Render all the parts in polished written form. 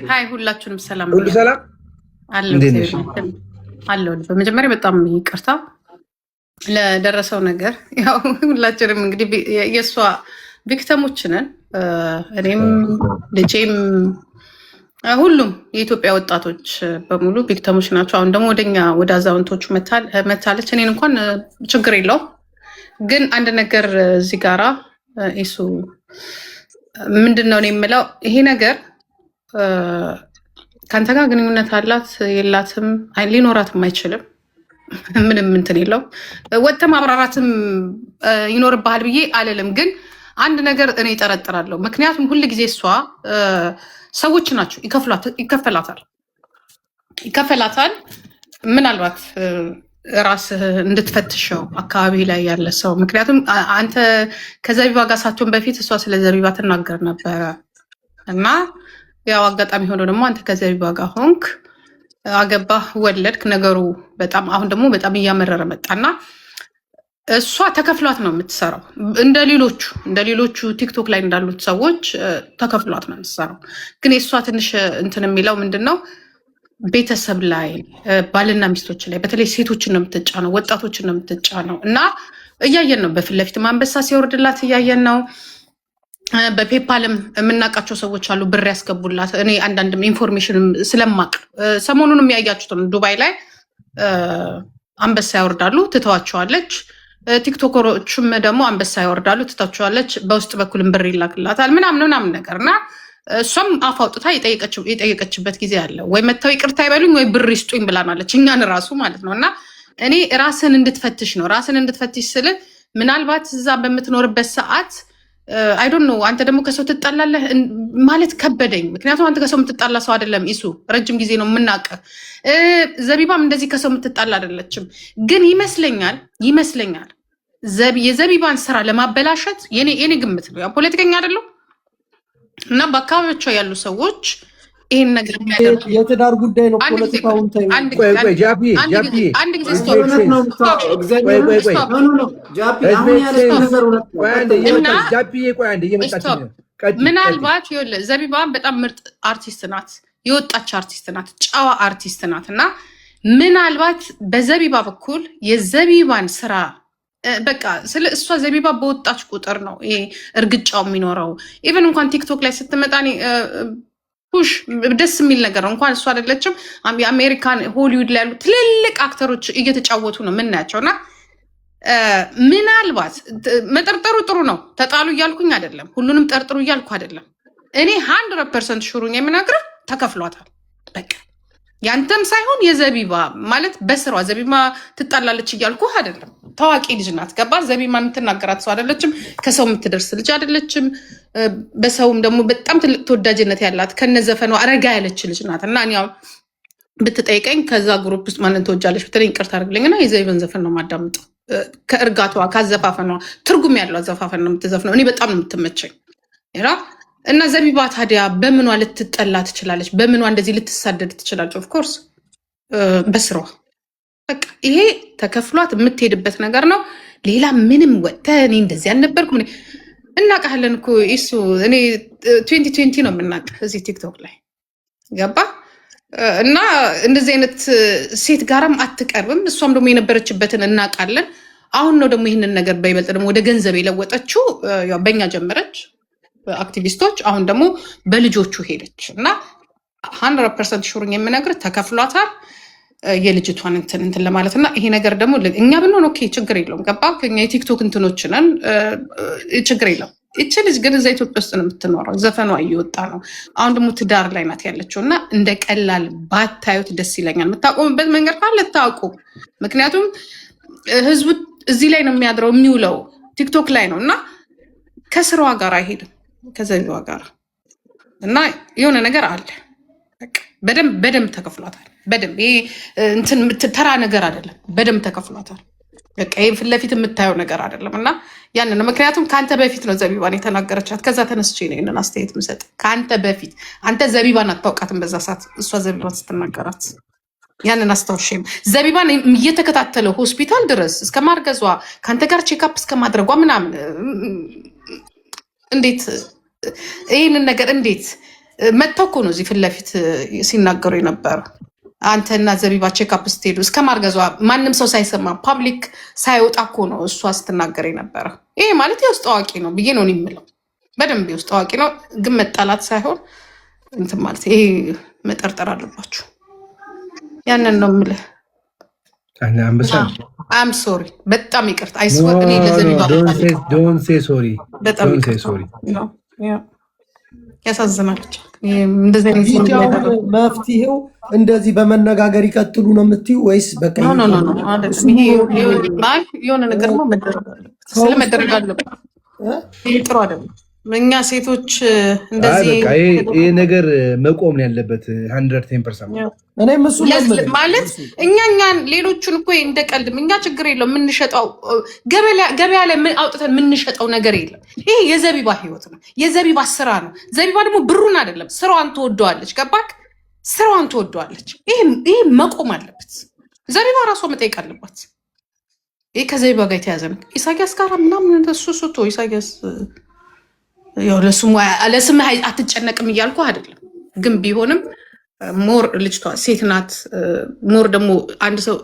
ሃይ ሁላችሁንም ሰላም ሁሉ ሰላም አለው። በመጀመሪያ በጣም ይቅርታ ለደረሰው ነገር። ያው ሁላችንም እንግዲህ የእሷ ቪክተሞች ነን። እኔም ልጄም ሁሉም የኢትዮጵያ ወጣቶች በሙሉ ቪክተሞች ናቸው። አሁን ደግሞ ወደ አዛውንቶቹ መታለች። እኔን እንኳን ችግር የለውም፣ ግን አንድ ነገር እዚህ ጋራ እሱ ምንድን ነው የምለው ይሄ ነገር ከአንተ ጋር ግንኙነት አላት የላትም፣ ሊኖራትም አይችልም። ምንም እንትን የለው። ወጥተህ ማብራራትም ይኖርብሃል ብዬ አልልም። ግን አንድ ነገር እኔ እጠረጥራለሁ። ምክንያቱም ሁል ጊዜ እሷ ሰዎች ናቸው ይከፈላታል። ምናልባት ራስህ እንድትፈትሸው አካባቢ ላይ ያለ ሰው፣ ምክንያቱም አንተ ከዘቢባ ጋር ሳትሆን በፊት እሷ ስለ ዘቢባ ትናገር ነበረ እና ያው አጋጣሚ ሆኖ ደግሞ አንተ ከዘቢባ ጋር ሆንክ፣ አገባህ፣ ወለድክ። ነገሩ በጣም አሁን ደግሞ በጣም እያመረረ መጣና እሷ ተከፍሏት ነው የምትሰራው። እንደ ሌሎቹ ቲክቶክ ላይ እንዳሉት ሰዎች ተከፍሏት ነው የምትሰራው። ግን የእሷ ትንሽ እንትን የሚለው ምንድን ነው ቤተሰብ ላይ፣ ባልና ሚስቶች ላይ፣ በተለይ ሴቶችን ነው የምትጫነው፣ ወጣቶችን ነው የምትጫነው። እና እያየን ነው፣ በፊት ለፊት አንበሳ ሲወርድላት እያየን ነው። በፔፓልም የምናውቃቸው ሰዎች አሉ ብር ያስገቡላት። እኔ አንዳንድም ኢንፎርሜሽን ስለማቅ ሰሞኑን የሚያያችሁት ነው። ዱባይ ላይ አንበሳ ያወርዳሉ፣ ትተዋቸዋለች። ቲክቶከሮችም ደግሞ አንበሳ ያወርዳሉ፣ ትተዋቸዋለች። በውስጥ በኩልም ብር ይላክላታል ምናምን ነገር እና እሷም አፍ አውጥታ የጠየቀችበት ጊዜ አለ። ወይ መጥተው ይቅርታ ይበሉኝ ወይ ብር ይስጡኝ ብላናለች፣ እኛን ራሱ ማለት ነው። እና እኔ ራስን እንድትፈትሽ ነው። ራስን እንድትፈትሽ ስል ምናልባት እዛ በምትኖርበት ሰዓት አይዶን ነው አንተ ደግሞ ከሰው ትጣላለህ ማለት ከበደኝ። ምክንያቱም አንተ ከሰው የምትጣላ ሰው አይደለም። ኢሱ ረጅም ጊዜ ነው የምናውቅህ። ዘቢባም እንደዚህ ከሰው የምትጣላ አይደለችም። ግን ይመስለኛል የዘቢባን ስራ ለማበላሸት የኔ ግምት ነው። ያው ፖለቲከኛ አይደለም እና በአካባቢያቸው ያሉ ሰዎች ይሄን ነገር የሚያደርጉ የትዳር ጉዳይ ነው። ፖለቲካውን አንድ ጊዜ ምናልባት ዘቢባ በጣም ምርጥ አርቲስት ናት፣ የወጣች አርቲስት ናት፣ ጨዋ አርቲስት ናት። እና ምናልባት በዘቢባ በኩል የዘቢባን ስራ በቃ ስለ እሷ ዘቢባ በወጣች ቁጥር ነው ይሄ እርግጫው የሚኖረው። ኢቨን እንኳን ቲክቶክ ላይ ስትመጣ ፑሽ ደስ የሚል ነገር ነው። እንኳን እሱ አይደለችም፣ የአሜሪካን ሆሊውድ ላይ ያሉ ትልልቅ አክተሮች እየተጫወቱ ነው የምናያቸው። እና ምናልባት መጠርጠሩ ጥሩ ነው። ተጣሉ እያልኩኝ አይደለም፣ ሁሉንም ጠርጥሩ እያልኩ አይደለም። እኔ 100% ሹሩኝ የምናግረው ተከፍሏታል። በቃ ያንተም ሳይሆን የዘቢባ ማለት በስራዋ ዘቢባ ትጣላለች እያልኩ አይደለም። ታዋቂ ልጅ ናት፣ ገባ? ዘቢባ የምትናገራት ሰው አይደለችም፣ ከሰው የምትደርስ ልጅ አይደለችም። በሰውም ደግሞ በጣም ትልቅ ተወዳጅነት ያላት ከነዘፈኗ አረጋ ያለች ልጅ ናት። እና እኔ ብትጠይቀኝ ከዛ ግሩፕ ውስጥ ማንን ተወጃለች ብትለኝ ይቅርታ አድርግልኝና የዘቢባን ዘፈን ነው የማዳምጠው። ከእርጋቷ ካዘፋፈኗ ትርጉም ያለው አዘፋፈን ነው የምትዘፍነው። እኔ በጣም ነው የምትመቸኝ። እና ዘቢባ ታዲያ በምኗ ልትጠላ ትችላለች? በምኗ እንደዚህ ልትሳደድ ትችላለች? ኦፍኮርስ በስሯ። በቃ ይሄ ተከፍሏት የምትሄድበት ነገር ነው። ሌላ ምንም ወጥተህ እኔ እንደዚህ አልነበርኩም እናውቃለን እኮ እሱ እኔ 2020 ነው የምናውቅ እዚህ ቲክቶክ ላይ ገባ። እና እንደዚህ አይነት ሴት ጋራም አትቀርብም። እሷም ደግሞ የነበረችበትን እናውቃለን። አሁን ነው ደግሞ ይህንን ነገር በይበልጥ ደግሞ ወደ ገንዘብ የለወጠችው። በእኛ ጀመረች አክቲቪስቶች፣ አሁን ደግሞ በልጆቹ ሄደች። እና 100% ሹሩኝ የምነግር ተከፍሏታል የልጅቷን እንትን ለማለት። እና ይሄ ነገር ደግሞ እኛ ብንሆን ኦኬ ችግር የለውም ገባ። ከኛ የቲክቶክ እንትኖች ነን ችግር የለውም። ይቺ ልጅ ግን እዛ ኢትዮጵያ ውስጥ ነው የምትኖረው፣ ዘፈኗ እየወጣ ነው። አሁን ደግሞ ትዳር ላይ ናት ያለችው። እና እንደ ቀላል ባታዩት ደስ ይለኛል። የምታቆምበት መንገድ ካለ ታውቁ። ምክንያቱም ህዝቡ እዚህ ላይ ነው የሚያድረው የሚውለው ቲክቶክ ላይ ነው። እና ከስራዋ ጋር አይሄድም ከዘቢባ ጋር። እና የሆነ ነገር አለ። በደንብ ተከፍሏታል። በደንብ ይሄ እንትን ተራ ነገር አይደለም። በደንብ ተከፍሏታል። በቃ ይሄ ፊት ለፊት የምታየው ነገር አይደለም። እና ያንን ምክንያቱም ከአንተ በፊት ነው ዘቢባን የተናገረቻት። ከዛ ተነስቼ ነው ይህንን አስተያየት ምሰጥ። ከአንተ በፊት አንተ ዘቢባን አታውቃትም። በዛ ሰዓት እሷ ዘቢባን ስትናገራት ያንን አስታውሽም። ዘቢባን እየተከታተለው ሆስፒታል ድረስ እስከ ማርገዟ ከአንተ ጋር ቼክአፕ እስከ ማድረጓ ምናምን እንዴት ይህንን ነገር እንዴት መጥተው እኮ ነው እዚህ ፊት ለፊት ሲናገሩ የነበረው። አንተና ዘቢባ ቼክአፕ ስትሄዱ እስከ ማርገዟ ማንም ሰው ሳይሰማ ፓብሊክ ሳይወጣ እኮ ነው እሷ ስትናገር የነበረ። ይሄ ማለት የውስጥ አዋቂ ነው ብዬ ነው የምለው። በደንብ የውስጥ አዋቂ ነው፣ ግን መጣላት ሳይሆን እንትን ማለት ይሄ መጠርጠር አለባችሁ። ያንን ነው የምልህ። አም ሶሪ፣ በጣም ይቅርታ። አይስወር እኔ ለዘቢባ ዶንት ሴ ሶሪ፣ በጣም ያሳዝናል። እንደዚህ መፍትሄው እንደዚህ በመነጋገር ይቀጥሉ ነው የምትዩ ወይስ በቃ የሆነ ነገር ስለመደረግ አለበት? ይሄ ጥሩ አይደለም። እኛ ሴቶች እንደዚህ ይሄ ነገር መቆም ነው ያለበት 110% ማለት እኛን ሌሎቹን እኮ እንደ ቀልድም እኛ ችግር የለውም የምንሸጠው ገበያ ላይ አውጥተን የምንሸጠው ነገር የለም። ይሄ የዘቢባ ህይወት ነው፣ የዘቢባ ስራ ነው። ዘቢባ ደግሞ ብሩን አይደለም ስራዋን ትወደዋለች። ገባክ? ስራዋን ትወደዋለች። ይሄ መቆም አለበት። ዘቢባ ራሷ መጠየቅ አለባት። ይሄ ከዘቢባ ጋር የተያዘ ነው። ኢሳያስ ጋር ምናምን ሱሱቶ ኢሳያስ ለስምህ አትጨነቅም እያልኩ አይደለም፣ ግን ቢሆንም ሞር ልጅቷ ሴት ናት። ሞር ደግሞ አንድ ሰው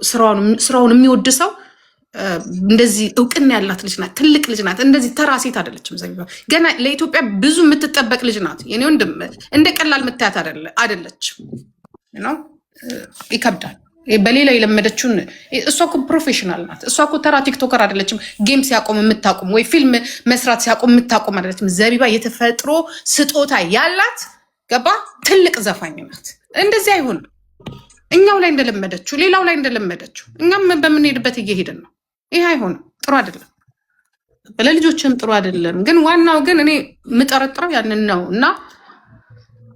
ስራውን የሚወድ ሰው እንደዚህ እውቅና ያላት ልጅ ናት፣ ትልቅ ልጅ ናት። እንደዚህ ተራ ሴት አይደለችም ዘቢባ። ገና ለኢትዮጵያ ብዙ የምትጠበቅ ልጅ ናት። የኔ ወንድም እንደ ቀላል የምታያት አይደለችም። ይከብዳል። በሌላ የለመደችውን እሷ እኮ ፕሮፌሽናል ናት። እሷ እኮ ተራ ቲክቶከር አይደለችም። ጌም ሲያቆም የምታቆም ወይ ፊልም መስራት ሲያቆም የምታቆም አይደለችም። ዘቢባ የተፈጥሮ ስጦታ ያላት ገባ ትልቅ ዘፋኝ ናት። እንደዚህ አይሆንም። እኛው ላይ እንደለመደችው ሌላው ላይ እንደለመደችው እኛም በምንሄድበት እየሄድን ነው። ይሄ አይሆንም፣ ጥሩ አይደለም፣ ለልጆችም ጥሩ አይደለም። ግን ዋናው ግን እኔ የምጠረጥረው ያንን ነው እና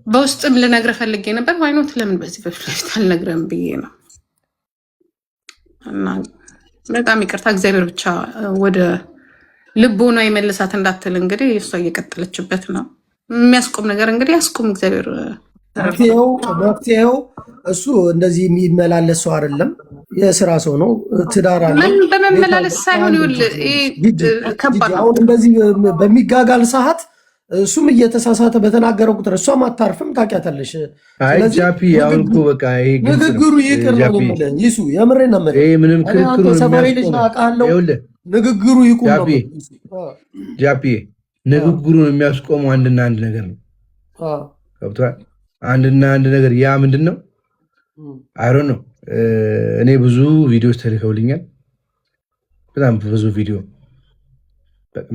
በውስጥም ልነግርህ ፈልጌ ነበር። ዋይኖት ለምን በዚህ በፊት አልነግረህም ብዬ ነው። እና በጣም ይቅርታ። እግዚአብሔር ብቻ ወደ ልቦና የመልሳት እንዳትል። እንግዲህ እሷ እየቀጠለችበት ነው። የሚያስቆም ነገር እንግዲህ ያስቆም እግዚአብሔር። መፍትሄው እሱ እንደዚህ የሚመላለስ ሰው አይደለም፣ የስራ ሰው ነው። ትዳር አለ። በመመላለስ ሳይሆን ከባድ ነው። እንደዚህ በሚጋጋል ሰዓት እሱም እየተሳሳተ በተናገረው ቁጥር እሷም አታርፍም። ታውቂያታለሽ። ንግግሩ ይቅር ነው የምልህ። ይሱ የምሬን ነው የምልህ። ሰፈሬ ልጅ አውቃለሁ። ንግግሩ ይቁም ነው ጃፒ። ንግግሩን የሚያስቆመው አንድና አንድ ነገር ነው። ገብቶሃል? አንድና አንድ ነገር። ያ ምንድን ነው? አይ ዶንት ኖ። እኔ ብዙ ቪዲዮዎች ተልከውልኛል። በጣም ብዙ ቪዲዮ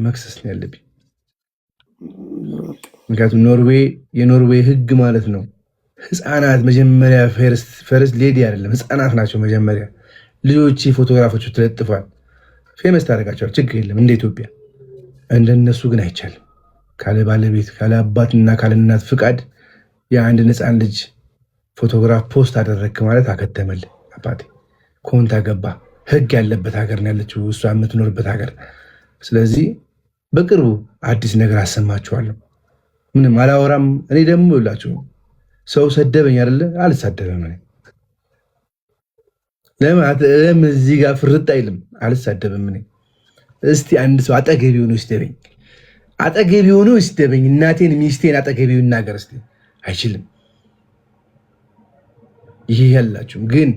መክሰስ ነው ያለብኝ። ምክንያቱም የኖርዌይ ህግ ማለት ነው ህፃናት መጀመሪያ ፈርስት ሌዲ አይደለም፣ ህፃናት ናቸው መጀመሪያ። ልጆች ፎቶግራፎቹ ተለጥፏል፣ ፌመስ ታደርጋቸዋል፣ ችግር የለም እንደ ኢትዮጵያ። እንደነሱ ግን አይቻልም። ካለ ባለቤት ካለ አባትና ካለ እናት ፍቃድ የአንድ ህፃን ልጅ ፎቶግራፍ ፖስት አደረግክ ማለት አከተመልህ አባቴ። ኮንታ ገባ። ህግ ያለበት ሀገር ነው ያለችው እሷ የምትኖርበት ሀገር። ስለዚህ በቅርቡ አዲስ ነገር አሰማችኋለሁ። ምንም አላወራም። እኔ ደግሞ ይላችሁ ሰው ሰደበኝ አይደለ? አልሳደበም። ለምን እዚህ ጋር ፍርጥ አይልም? አልሳደብም። እኔ እስቲ አንድ ሰው አጠገቢ ሆኖ ይስደበኝ፣ አጠገቢ ሆኖ ይስደበኝ። እናቴን ሚስቴን አጠገቢ ይናገር እስቲ። አይችልም። ይሄ ያላችሁም ግን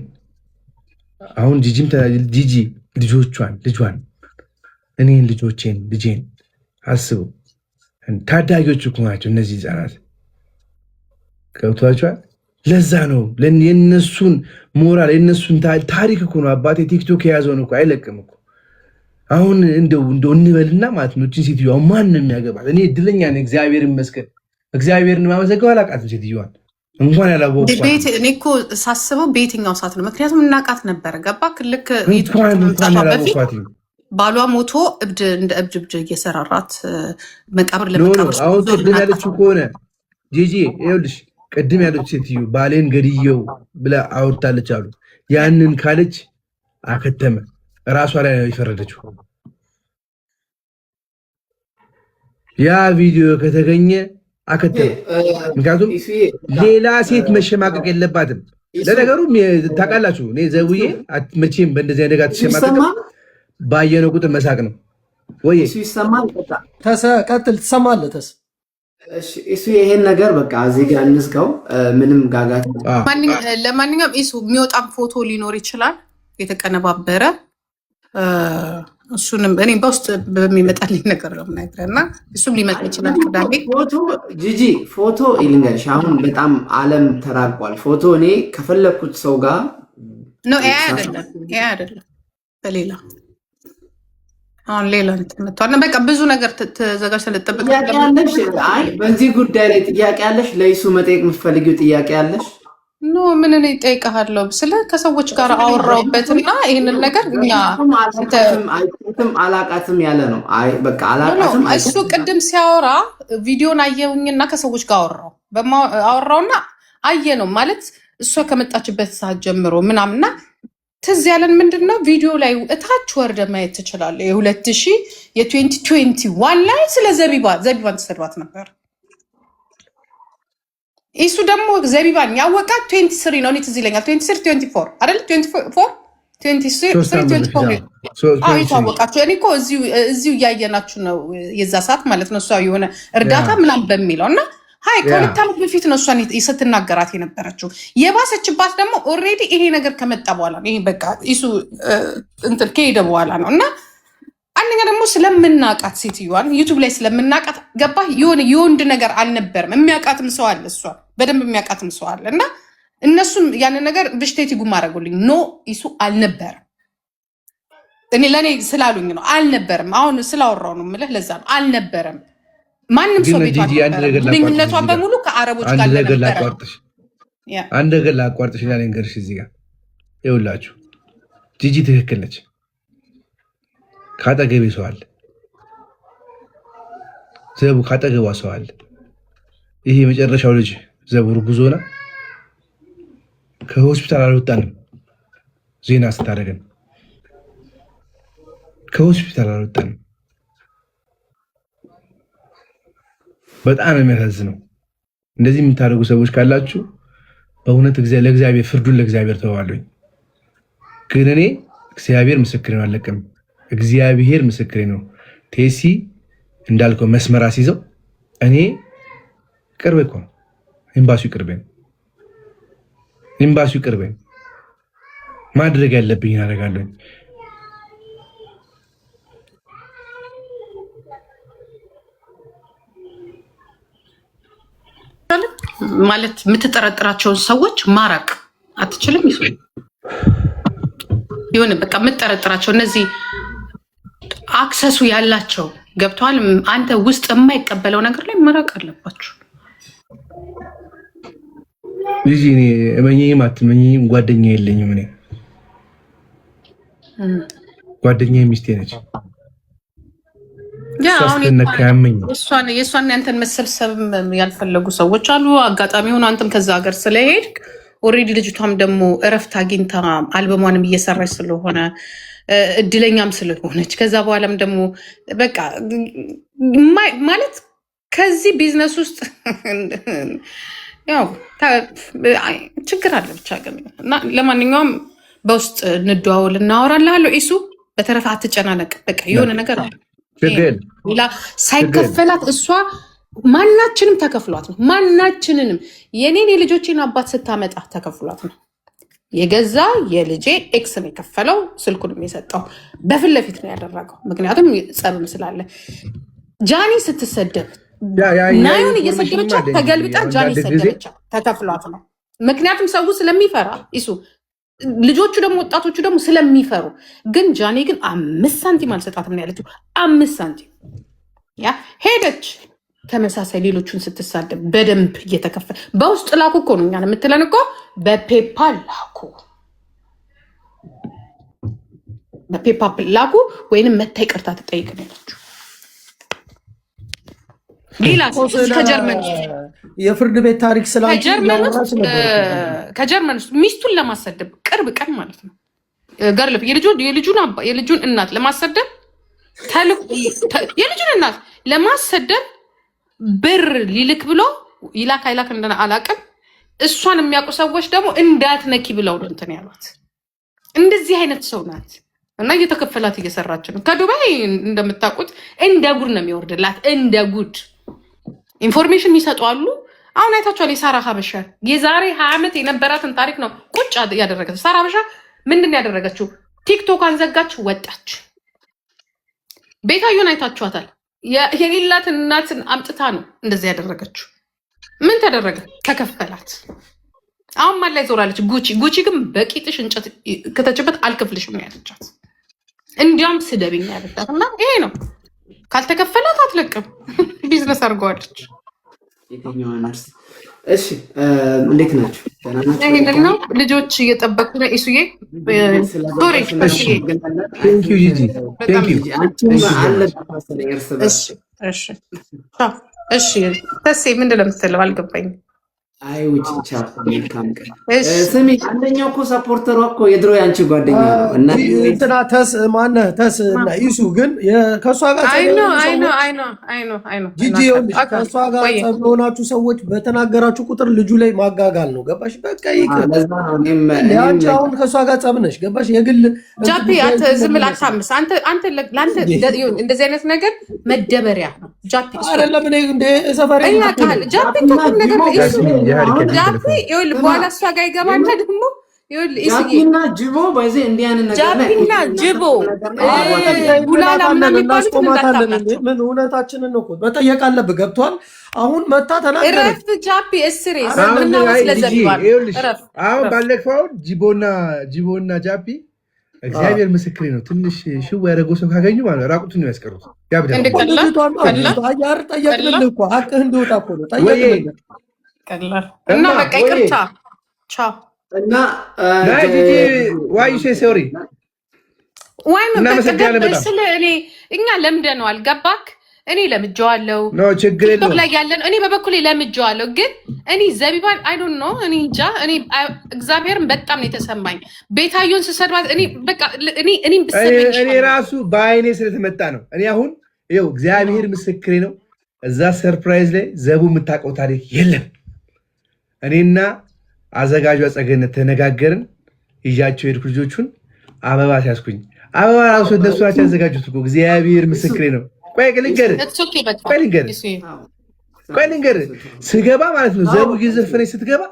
አሁን ጂጂ ልጇን እኔን ልጄን አስቡ። ታዳጊዎች እኮ ናቸው እነዚህ ህፃናት። ገብቷቸዋል። ለዛ ነው የነሱን ሞራል የነሱን ታሪክ እኮ ነው አባቴ ቲክቶክ የያዘውን እኮ አይለቅም እኮ። አሁን እንደው እንበልና ማለት ነው እችን ሴትዮዋ ማን ነው የሚያገባት? እኔ እድለኛ ነኝ፣ እግዚአብሔር ይመስገን። እግዚአብሔርን ማመሰገን አላውቃትም ሴትዮዋን እንኳን ያላወቁ። እኔ እኮ ሳስበው በየትኛው ሰዓት ነው? ምክንያቱም እናውቃት ነበረ። ገባ ልክ እንኳን ባሏ ሞቶ እንደ እብድ እየሰራራት መቃብር ለመቃብር። አሁን ቅድም ያለችው ከሆነ ጂጂ ይኸውልሽ፣ ቅድም ያለች ሴትዮ ባሌን ገድየው ብላ አውርታለች አሉ። ያንን ካለች አከተመ። እራሷ ላይ ነው የፈረደችው። ያ ቪዲዮ ከተገኘ አከተመ። ምክንያቱም ሌላ ሴት መሸማቀቅ የለባትም። ለነገሩ ታውቃላችሁ፣ እኔ ዘውዬ መቼም በእንደዚህ አይነት ጋር ትሸማቀቅ ባየነው ቁጥር መሳቅ ነው ወይ? ቀጥል። ትሰማለህ? እሺ እሱ ይሄን ነገር በቃ እዚህ ጋር እንዝጋው። ምንም ጋጋት። ለማንኛውም እሱ የሚወጣም ፎቶ ሊኖር ይችላል የተቀነባበረ። እሱንም እኔ በውስጥ በሚመጣልኝ ነገር ነው የምናገር እና እሱም ሊመጣ ይችላል። ቅዳሜ ፎቶ ጂጂ ፎቶ ይልንገርሽ፣ አሁን በጣም ዓለም ተራቋል። ፎቶ እኔ ከፈለኩት ሰው ጋር ነው። ይሄ አይደለም በሌላ አሁን ሌላ እንትን በቃ ብዙ ነገር ተዘጋጅተን ልጠብቅ ያለሽ። አይ በዚህ ጉዳይ ላይ ጥያቄ ያለሽ? ለይሱ መጠየቅ የምትፈልጊው ጥያቄ ያለሽ? ኖ ምን እኔ እጠይቅሃለሁ ስለ ከሰዎች ጋር አወራሁበትና ይህንን ነገር እኛ አላቃትም ያለ ነው። አይ በቃ አላቃትም። እሱ ቅድም ሲያወራ ቪዲዮን አየሁኝና ከሰዎች ጋር አወራውና አየ ነው ማለት እሷ ከመጣችበት ሰዓት ጀምሮ ምናምና ትዝ ያለን ምንድን ነው ቪዲዮ ላይ እታች ወርደ ማየት ትችላለህ። የ2021 ላይ ስለ ዘቢባን ተሰድባት ነበር። እሱ ደግሞ ዘቢባን ያወቃት 23 ነው። እኔ ትዝ ይለኛል 24 አይደል? 24 የተዋወቃችሁ። እኔ እኮ እዚሁ እያየናችሁ ነው የዛ ሰዓት ማለት ነው። እሷ የሆነ እርዳታ ምናምን በሚለው እና ሀይ ከሁለት ዓመት በፊት ነው እሷን ስትናገራት የነበረችው። የባሰችባት ደግሞ ኦልሬዲ ይሄ ነገር ከመጣ በኋላ ነው። ይሄ በቃ እሱ እንትን ከሄደ በኋላ ነው። እና አንደኛ ደግሞ ስለምናቃት ሴትዮዋን ዩቱብ ላይ ስለምናቃት ገባ የሆነ የወንድ ነገር አልነበርም። የሚያውቃትም ሰው አለ፣ እሷ በደንብ የሚያውቃትም ሰው አለ። እና እነሱም ያንን ነገር ብሽቴቲ ጉም አደረጉልኝ። ኖ እሱ አልነበረም። እኔ ለእኔ ስላሉኝ ነው አልነበረም። አሁን ስላወራው ነው የምልህ፣ ለዛ ነው አልነበረም። ማንም ሰው ቤቷ ግንኙነቷን በሙሉ ከአረቦች ጋር ነበረ። አንድ ነገር ላቋርጥሽ እና ልንገርሽ እዚህ ጋር ይኸውላችሁ፣ ጂጂ ትክክል ነች። ካጠገቤ ሰው አለ፣ ዘቡ ካጠገቧ ሰው አለ። ይሄ የመጨረሻው ልጅ ዘቡ እርጉዝ ሆና ከሆስፒታል አልወጣንም። ዜና ስታደርገን ከሆስፒታል አልወጣንም። በጣም የሚያሳዝነው። እንደዚህ የምታደርጉ ሰዎች ካላችሁ በእውነት ለእግዚአብሔር ፍርዱን ለእግዚአብሔር ተዋሉኝ። ግን እኔ እግዚአብሔር ምስክሬ ነው፣ አለቅም። እግዚአብሔር ምስክሬ ነው። ቴሲ እንዳልከው መስመር አስይዘው እኔ ቅርብ እኮ ኤምባሲው ቅርቤን ማድረግ ያለብኝ አደርጋለሁኝ። ማለት የምትጠረጥራቸውን ሰዎች ማራቅ አትችልም። ይሁን በቃ የምትጠረጥራቸው እነዚህ አክሰሱ ያላቸው ገብተዋል። አንተ ውስጥ የማይቀበለው ነገር ላይ መራቅ አለባችሁ። ልጅ እኔ እመኚም አትመኚም ጓደኛ የለኝም። እኔ ጓደኛ ሚስቴ ነች። የእሷን ያንተን መሰብሰብ ያልፈለጉ ሰዎች አሉ። አጋጣሚ ሆኖ አንተም ከዛ ሀገር ስለሄድክ ኦልሬዲ ልጅቷም ደግሞ እረፍት አግኝታ አልበሟንም እየሰራች ስለሆነ እድለኛም ስለሆነች ከዛ በኋላም ደግሞ በቃ ማለት ከዚህ ቢዝነስ ውስጥ ያው ችግር አለ ብቻ ግን እና ለማንኛውም በውስጥ እንደዋወል እናወራልሃለሁ። ኢሱ በተረፈ አትጨናነቅ። በቃ የሆነ ነገር አለ ሳይከፈላት እሷ ማናችንም ተከፍሏት ነው። ማናችንንም የኔን የልጆችን አባት ስታመጣ ተከፍሏት ነው። የገዛ የልጄ ኤክስ ነው የከፈለው። ስልኩንም የሰጠው በፊት ለፊት ነው ያደረገው። ምክንያቱም ጸብም ስላለ ጃኒ ስትሰደብ ናዩን እየሰደበቻት ተገልብጣ ጃኒ ሰደበቻት። ተከፍሏት ነው። ምክንያቱም ሰው ስለሚፈራ ይሱ ልጆቹ ደግሞ ወጣቶቹ ደግሞ ስለሚፈሩ። ግን ጃኒ ግን 5 ሳንቲም አልሰጣትም ነው ያለችው። 5 ሳንቲም ያ ሄደች። ተመሳሳይ ሌሎቹን ስትሳደብ በደንብ እየተከፈለ በውስጥ ላኩ እኮ ነው እኛን የምትለን እኮ በፔፓል ላኩ፣ በፔፓል ላኩ ወይንም መታ ይቅርታ ትጠይቅ ነው ያለችው። ሌላ ከጀርመን የፍርድ ቤት ታሪክ ከጀርመን ውስጥ ሚስቱን ለማሰደብ ቅርብ ቀን ማለት ነው ገርልፍ የልጁን እናት ለማሰደብ የልጁን እናት ለማሰደብ ብር ሊልክ ብሎ ይላክ አይላክ እንደና አላቅም። እሷን የሚያውቁ ሰዎች ደግሞ እንዳትነኪ ብለው ነው እንትን ያሏት። እንደዚህ አይነት ሰው ናት እና እየተከፈላት እየሰራች ነው። ከዱባይ እንደምታውቁት እንደ ጉድ ነው የሚወርድላት፣ እንደ ጉድ ኢንፎርሜሽን የሚሰጡ አሉ። አሁን አይታችኋል። የሳራ ሀበሻ የዛሬ 20 ዓመት የነበራትን ታሪክ ነው ቁጭ ያደረገች። ሳራ ሀበሻ ምንድን ያደረገችው? ቲክቶኳን ዘጋች፣ ወጣች። ቤታዮን አይታችኋታል። የሌላትን እናትን አምጥታ ነው እንደዚህ ያደረገችው። ምን ተደረገ? ተከፈላት። አሁን ማን ላይ ዞራለች? ጉቺ ግን በቂጥሽ እንጨት ከተችበት አልከፍልሽም ነው ያለቻት። እንዲያውም ስደብኝ ያለቻት እና ይሄ ነው። ካልተከፈላት አትለቅም። ቢዝነስ አድርገዋለች። እሺ እንዴት ናቸው? ይሄንን ነው ልጆች እየጠበቁ ነው። ኢሱዬ እሺ ተሴ ምንድን ነው የምትለው? አልገባኝም። አይ ውጭ ቻው፣ መልካም ቀን። ስሚ አንደኛው እኮ ሰፖርተሯ እኮ የድሮ ያንቺ ጓደኛ ነው እና እንትና ተስ ማነህ ተስ እና ኢሱ ግን ከእሷ ጋር ጂጂ ከእሷ ጋር ጸብ ሆናችሁ ሰዎች በተናገራችሁ ቁጥር ልጁ ላይ ማጋጋል ነው። ገባሽ? በቃ ይቅር። አንቺ አሁን ከእሷ ጋር ጸብ ነሽ። ገባሽ? የግል ጃፒ ዝም ብለህ አታምስ። አንተ ለአንተ እንደዚህ አይነት ነገር መደበሪያ ነው። ጃፒ አይደለም እኔ እንደ ሰፈር ጃፒ ተቁም ነገር ጃፒ ይኸውልህ፣ በኋላ እሷ ጋር ይገባና ደግሞ ጃፒና ጅቦ በዚህ እንዲህ አይነት ነገር ጃፒና ጅቦ ጉላላ ምናምን የሚባሉት ምን እውነታችንን ነው እኮ መጠየቅ አለብህ። ገብቶሃል? አሁን መታ ተናገረች። እረፍ ጃፒ እስሬ ስለዘባል እረፍ። አሁን ባለፈው ጅቦና ጃፒ እግዚአብሔር ምስክሬ ነው። ትንሽ ሽው ያደረገው ሰው ካገኙ ማለት ራቁቱን ነው ያስቀሩት። ያብዳያር ጠየቅልህ እኮ ሀቅህ እንዲወጣ እኮ ነው ጠየቅልህ እና በቃ ይቅርታ ቻው። እና ዋይ ሶሪ ስለ እኛ ለምደነዋል። ገባክ? እኔ ለምጄዋለሁ ችግር የለውም ላይ ያለን እኔ በበኩሌ ለምጄዋለሁ። ግን እኔ ዘቢባን አይ ዶንት ኖ እኔ እንጃ። እኔ እግዚአብሔርን በጣም ነው የተሰማኝ ቤታዮን ስሰድባት። እኔ በቃ እኔ ራሱ በአይኔ ስለተመጣ ነው። እኔ አሁን ይኸው እግዚአብሔር ምስክሬ ነው። እዛ ሰርፕራይዝ ላይ ዘቡ የምታውቀው ታሪክ የለም። እኔና አዘጋጇ ጸገነት ተነጋገርን። ይዣቸው ሄድኩ ልጆቹን አበባ ሲያስኩኝ አበባ ራሱ እነሱ ናቸው ያዘጋጁት እኮ። እግዚአብሔር ምስክሬ ነው። ቆይ ልንገርህ ስገባ ማለት ነው ዘቡ እየዘፈነች ስትገባ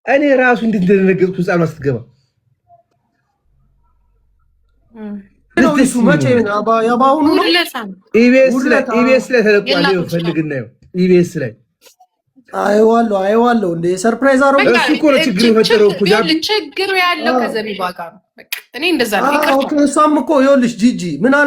እኔ ራሱ እንዴት እንደደነገጥኩ ህፃኗ ስትገባ ኢቢኤስ ላይ ተለቋል። ፈልግና ኢቢኤስ ላይ አይዋለሁ እንደ ሰርፕራይዝ አሮ እሱ እኮ ነው ችግር የፈጠረው እኮ ችግሩ ያለው ከዘቢባ ጋር ነው። እኔ እንደዛ ነው። እሷም እኮ ይኸውልሽ ጂጂ ምን